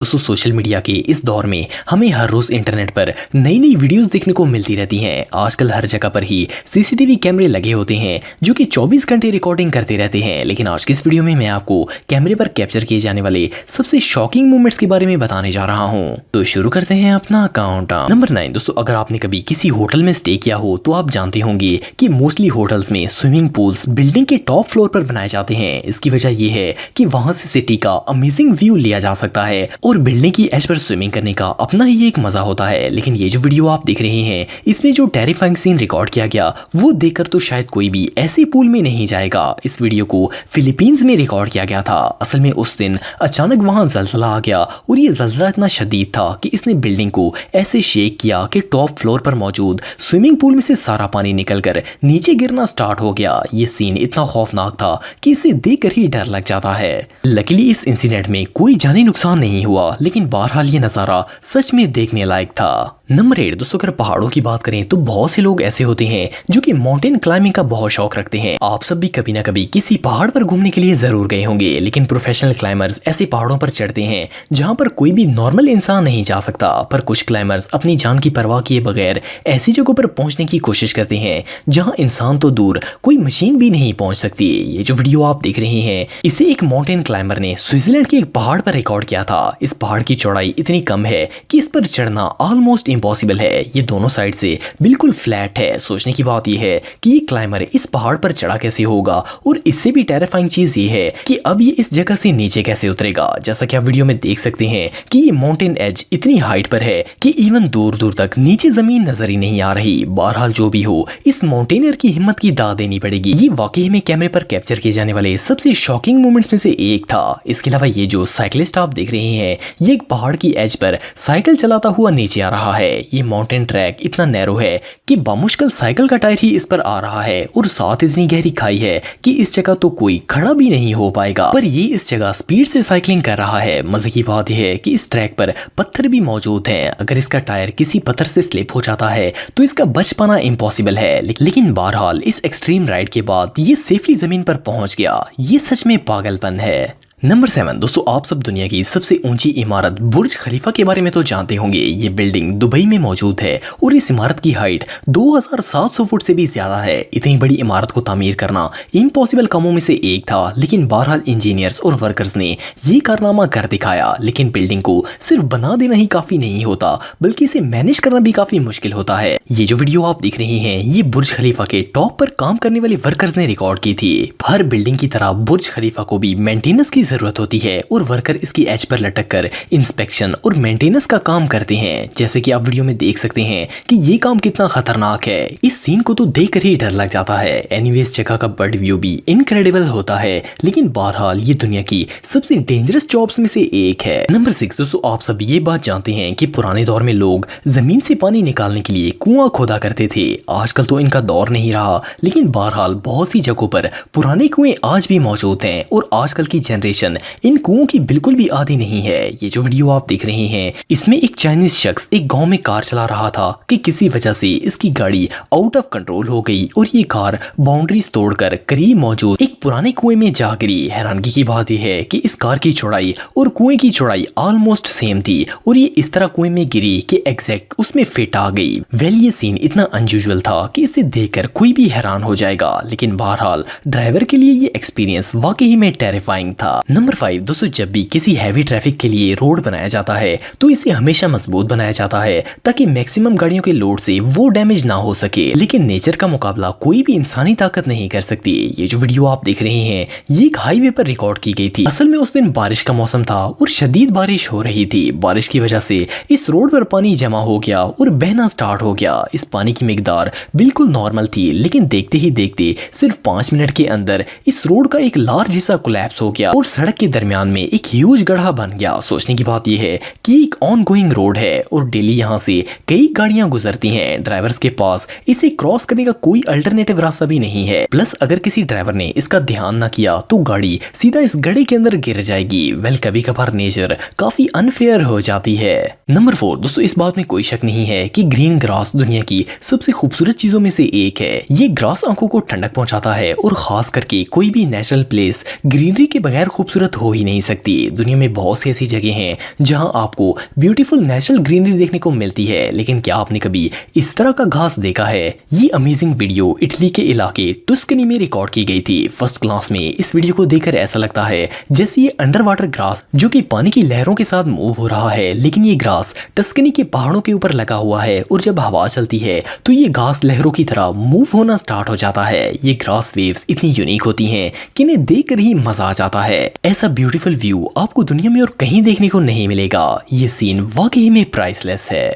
दोस्तों social media के इस दौर में हमें हर रोज इंटरनेट पर नई नई वीडियोस देखने को मिलती रहती हैं। आजकल हर जगह पर ही सीसीटीवी कैमरे लगे होते हैं जो कि 24 घंटे रिकॉर्डिंग करते रहते हैं। लेकिन आज की इस वीडियो में मैं आपको कैमरे पर कैप्चर किए जाने वाले सबसे शॉकिंग मोमेंट्स के बारे में बताने जा रहा हूँ। तो शुरू करते हैं अपना काउंटडाउन। नंबर 9 दोस्तों, अगर आपने कभी किसी होटल में स्टे किया हो तो आप जानते होंगे कि मोस्टली होटल्स में स्विमिंग पूल्स बिल्डिंग के टॉप फ्लोर पर बनाए जाते हैं। इसकी वजह यह है कि वहां से सिटी का अमेजिंग व्यू लिया जा सकता है और बिल्डिंग की एज पर स्विमिंग करने का अपना ही एक मजा होता है। लेकिन ये जो वीडियो आप देख रहे हैं इसमें जो टेरिफाइंग सीन रिकॉर्ड किया गया वो देखकर तो शायद कोई भी ऐसे पूल में नहीं जाएगा। इस वीडियो को फिलीपींस में रिकॉर्ड किया गया था। असल में उस दिन अचानक वहां जलजला आ गया और ये जलजला इतना शदीद था कि इसने बिल्डिंग को ऐसे शेक किया कि टॉप फ्लोर पर मौजूद स्विमिंग पूल में से सारा पानी निकलकर नीचे गिरना स्टार्ट हो गया। ये सीन इतना खौफनाक था कि इसे देखकर ही डर लग जाता है। लकीली इस इंसिडेंट में कोई जानी नुकसान नहीं हुआ, लेकिन बहरहाल ये नजारा सच में देखने लायक था। नंबर 8 दोस्तों, अगर पहाड़ों की बात करें तो बहुत से लोग ऐसे होते हैं जो कि माउंटेन क्लाइंबिंग का बहुत शौक रखते हैं। आप सब भी कभी ना कभी किसी पहाड़ पर घूमने के लिए जरूर गए होंगे। लेकिन प्रोफेशनल क्लाइंबर्स ऐसे पहाड़ों पर चढ़ते हैं जहां पर कोई भी नॉर्मल इंसान नहीं जा सकता। पर कुछ क्लाइंबर्स अपनी जान की परवाह किए बगैर ऐसी जगहों पर पहुंचने की कोशिश करते हैं जहां इंसान तो दूर कोई मशीन भी नहीं पहुंच सकती। ये जो वीडियो आप देख रहे हैं इसे एक माउंटेन क्लाइंबर ने स्विट्जरलैंड के एक पहाड़ पर रिकॉर्ड किया था। इस पहाड़ की चौड़ाई इतनी कम है कि इस पर चढ़ना ऑलमोस्ट इम्पॉसिबल है। ये दोनों साइड से बिल्कुल फ्लैट है। सोचने की बात यह है कि ये क्लाइंबर इस पहाड़ पर चढ़ा कैसे होगा, और इससे भी टेरिफाइंग चीज ये है कि अब ये इस जगह से नीचे कैसे उतरेगा। जैसा कि आप वीडियो में देख सकते हैं कि ये माउंटेन एज इतनी हाइट पर है कि इवन दूर दूर तक नीचे जमीन नजर ही नहीं आ रही। बहरहाल जो भी हो, इस माउंटेनियर की हिम्मत की दाद देनी पड़ेगी। ये वाकई में कैमरे पर कैप्चर किए जाने वाले सबसे शॉकिंग मोमेंट्स में से एक था। इसके अलावा ये जो साइकिलिस्ट आप देख रहे हैं ये एक पहाड़ की एज पर साइकिल चलाता हुआ नीचे आ रहा है। ये माउंटेन ट्रैक इतना नैरो है कि बामुश्किल साइकिल का टायर ही इस पर आ रहा है, और साथ इतनी गहरी खाई है कि इस जगह तो कोई खड़ा भी नहीं हो पाएगा। पर ये इस जगह स्पीड से साइकिलिंग कर रहा है। मजे की बात यह है कि इस ट्रैक पर पत्थर भी मौजूद हैं। अगर इसका टायर किसी पत्थर से स्लिप हो जाता है तो इसका बच पाना इम्पॉसिबल है। लेकिन बहरहाल इस एक्सट्रीम राइड के बाद ये सेफली जमीन पर पहुंच गया। ये सच में पागलपन है। नंबर 7 दोस्तों, आप सब दुनिया की सबसे ऊंची इमारत बुर्ज खलीफा के बारे में तो जानते होंगे। ये बिल्डिंग दुबई में मौजूद है और इस इमारत की हाइट 2700 फुट से भी ज्यादा है। इतनी बड़ी इमारत को तामीर करना इम्पॉसिबल कामों में से एक था, लेकिन बहरहाल इंजीनियर्स और वर्कर्स ने ये कारनामा कर दिखाया। लेकिन बिल्डिंग को सिर्फ बना देना ही काफी नहीं होता, बल्कि इसे मैनेज करना भी काफी मुश्किल होता है। ये जो वीडियो आप देख रहे हैं ये बुर्ज खलीफा के टॉप पर काम करने वाले वर्कर्स ने रिकॉर्ड की थी। हर बिल्डिंग की तरह बुर्ज खलीफा को भी मेंटेनेंस की जरूरत होती है और वर्कर इसकी एज पर लटक कर इंस्पेक्शन और मेंटेनेंस का काम करते हैं। जैसे कि आप वीडियो में देख सकते हैं कि ये काम कितना खतरनाक है। इस सीन को तो देखकर ही डर लग जाता है। एनीवे इस जगह का बर्ड व्यू भी इनक्रेडिबल होता है, लेकिन बहरहाल ये दुनिया की सबसे डेंजरस जॉब्स में से एक है। नंबर 6 दोस्तों, आप सब ये बात जानते हैं कि पुराने दौर में लोग जमीन से पानी निकालने के लिए कुआं खोदा करते थे। आजकल तो इनका दौर नहीं रहा, लेकिन बहरहाल बहुत सी जगहों पर पुराने कुएं आज भी मौजूद हैं और आजकल की जनरेशन इन कुओं की बिल्कुल भी आदी नहीं है। ये जो वीडियो आप देख रहे हैं इसमें एक चाइनीज शख्स एक गांव में कार चला रहा था कि किसी वजह से इसकी गाड़ी आउट ऑफ कंट्रोल हो गई और ये कार बाउंड्रीज तोड़कर करीब मौजूद एक पुराने कुएं में जा गिरी। हैरानगी की बात यह है कि इस कार की चौड़ाई और कुएं की चौड़ाई ऑलमोस्ट सेम थी और ये इस तरह कुएं में गिरी कि एग्जैक्ट उसमें फिट आ गई। वेल ये सीन इतना अनयूजुअल था कि इसे देखकर कोई भी हैरान हो जाएगा, लेकिन बहरहाल ड्राइवर के लिए ये एक्सपीरियंस वाकई में टेरिफाइंग था। नंबर 5 दोस्तों, जब भी किसी हैवी ट्रैफिक के लिए रोड बनाया जाता है तो इसे हमेशा मजबूत बनाया जाता है ताकि मैक्सिमम गाड़ियों के लोड से वो डैमेज ना हो सके। लेकिन नेचर का मुकाबला कोई भी इंसानी ताकत नहीं कर सकती। ये जो वीडियो आप देख रहे हैं ये एक हाईवे पर रिकॉर्ड की गई थी। असल में उस दिन बारिश का मौसम था और शदीद बारिश हो रही थी। बारिश की वजह से इस रोड पर पानी जमा हो गया और बहना स्टार्ट हो गया। इस पानी की मिकदार बिल्कुल नॉर्मल थी, लेकिन देखते ही देखते सिर्फ 5 मिनट के अंदर इस रोड का एक लार्ज हिस्सा कोलैप्स हो गया और सड़क के दरमियान में एक ह्यूज गड्ढा बन गया। सोचने की बात यह है कि एक ऑन गोइंग रोड है और डेली यहाँ से कई गाड़ियां गुजरती हैं। ड्राइवर्स के पास इसे क्रॉस करने का कोई अल्टरनेटिव रास्ता भी नहीं है। प्लस अगर किसी ड्राइवर ने इसका ध्यान न किया तो गाड़ी सीधा इस गड्ढे के अंदर गिर जाएगी। वेल कभी कभार नेचर काफी अनफेयर हो जाती है। नंबर 4 दोस्तों, इस बात में कोई शक नहीं है कि ग्रीन ग्रास दुनिया की सबसे खूबसूरत चीजों में से एक है। ये ग्रास आंखों को ठंडक पहुंचाता है और खास करके कोई भी नेचुरल प्लेस ग्रीनरी के बगैर खूबसूरत खूबसूरत हो ही नहीं सकती। दुनिया में बहुत सी ऐसी जगह हैं जहां आपको ब्यूटीफुल नेचुरल ग्रीनरी देखने को मिलती है, लेकिन क्या आपने कभी इस तरह का घास देखा है? ये अमेजिंग वीडियो इटली के इलाके टस्कनी में रिकॉर्ड की गई थी। फर्स्ट क्लास में इस वीडियो को देखकर ऐसा लगता है जैसे ये अंडर वाटर ग्रास जो कि पानी की लहरों के साथ मूव हो रहा है, लेकिन ये ग्रास टस्कनी के पहाड़ों के ऊपर लगा हुआ है और जब हवा चलती है तो ये घास लहरों की तरह मूव होना स्टार्ट हो जाता है। ये ग्रास वेव्स इतनी यूनिक होती हैं कि इन्हें देखकर ही मजा आ जाता है। ऐसा ब्यूटीफुल व्यू आपको दुनिया में और कहीं देखने को नहीं मिलेगा। ये सीन वाकई में प्राइसलेस है।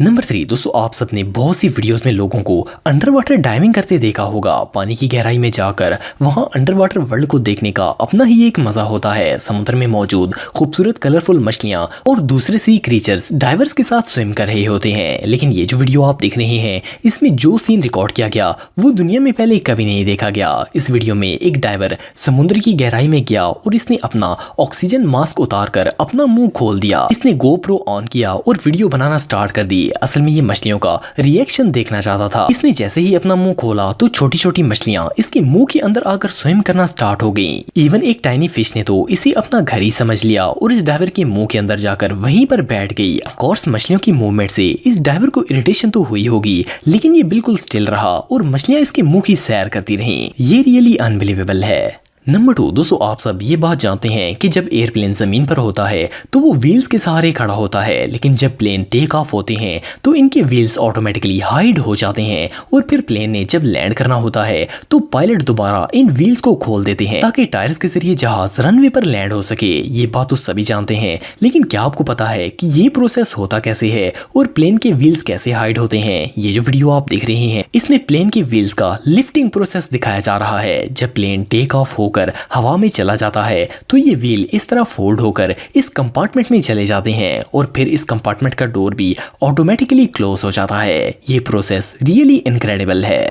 नंबर 3 दोस्तों, आप सबने बहुत सी वीडियोस में लोगों को अंडर वाटर डाइविंग करते देखा होगा। पानी की गहराई में जाकर वहां अंडर वाटर वर्ल्ड को देखने का अपना ही एक मजा होता है। समुद्र में मौजूद खूबसूरत कलरफुल मछलियां और दूसरे सी क्रीचर्स डाइवर्स के साथ स्विम कर रहे होते हैं। लेकिन ये जो वीडियो आप देख रहे हैं, इसमें जो सीन रिकॉर्ड किया गया वो दुनिया में पहले कभी नहीं देखा गया। इस वीडियो में एक डाइवर समुद्र की गहराई में गया और इसने अपना ऑक्सीजन मास्क उतार कर अपना मुंह खोल दिया। इसने गोप्रो ऑन किया और वीडियो बनाना स्टार्ट कर दी। असल में ये मछलियों का रिएक्शन देखना चाहता था। इसने जैसे ही अपना मुंह खोला तो छोटी छोटी मछलियां इसके मुंह के अंदर आकर स्विम करना स्टार्ट हो गईं। इवन एक टाइनी फिश ने तो इसे अपना घर ही समझ लिया और इस डाइवर के मुंह के अंदर जाकर वहीं पर बैठ गई। ऑफ कोर्स मछलियों की मूवमेंट से इस डाइवर को इरिटेशन तो हुई होगी, लेकिन ये बिल्कुल स्टिल रहा और मछलियां इसके मुंह की सैर करती रहीं। ये रियली अनबिलीवेबल है। नंबर 2 दोस्तों, आप सब ये बात जानते हैं कि जब एयरप्लेन जमीन पर होता है तो वो व्हील्स के सहारे खड़ा होता है, लेकिन जब प्लेन टेक ऑफ होते हैं तो इनके व्हील्स ऑटोमेटिकली हाइड हो जाते हैं और फिर प्लेन ने जब लैंड करना होता है तो पायलट दोबारा इन व्हील्स को खोल देते हैं ताकि टायर्स के जरिए जहाज रनवे पर लैंड हो सके। ये बात तो सभी जानते हैं, लेकिन क्या आपको पता है कि ये प्रोसेस होता कैसे है और प्लेन के व्हील्स कैसे हाइड होते हैं? ये जो वीडियो आप देख रहे हैं इसमें प्लेन के व्हील्स का लिफ्टिंग प्रोसेस दिखाया जा रहा है। जब प्लेन टेक ऑफ हवा में चला जाता है तो ये व्हील इस तरह फोल्ड होकर इस कंपार्टमेंट में चले जाते हैं और फिर इस कंपार्टमेंट का डोर भी ऑटोमेटिकली क्लोज हो जाता है। ये प्रोसेस रियली इनक्रेडिबल है।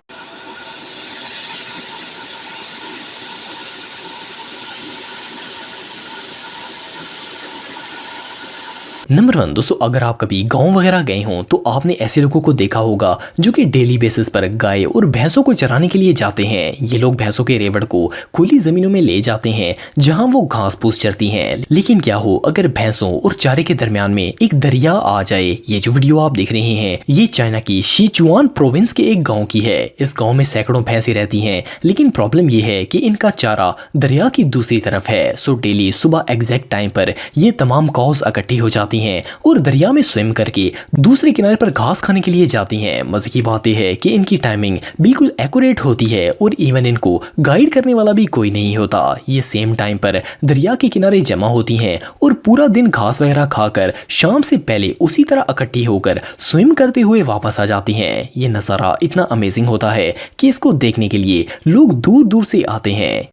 नंबर 1 दोस्तों, अगर आप कभी गांव वगैरह गए हों तो आपने ऐसे लोगों को देखा होगा जो कि डेली बेसिस पर गाय और भैंसों को चराने के लिए जाते हैं। ये लोग भैंसों के रेवड़ को खुली जमीनों में ले जाते हैं जहां वो घास फूस चरती हैं। लेकिन क्या हो अगर भैंसों और चारे के दरमियान में एक दरिया आ जाए? ये जो वीडियो आप देख रहे हैं ये चाइना की सिचुआन प्रोविंस के एक गाँव की है। इस गाँव में सैकड़ों भैंसें रहती हैं, लेकिन प्रॉब्लम ये है कि इनका चारा दरिया की दूसरी तरफ है। सो डेली सुबह एग्जैक्ट टाइम पर ये तमाम काउज इकट्ठी हो जाती हैं और दरिया में स्विम करके दूसरे किनारे पर घास खाने के लिए जाती हैं। मजे की बात यह है कि इनकी टाइमिंग बिल्कुल एक्यूरेट होती है और इवन इनको गाइड करने वाला भी कोई नहीं होता। ये सेम टाइम पर दरिया के किनारे जमा होती हैं और पूरा दिन घास वगैरह खाकर शाम से पहले उसी तरह इकट्ठी होकर स्विम करते हुए वापस आ जाती हैं। ये नज़ारा इतना अमेजिंग होता है कि इसको देखने के लिए लोग दूर दूर से आते हैं।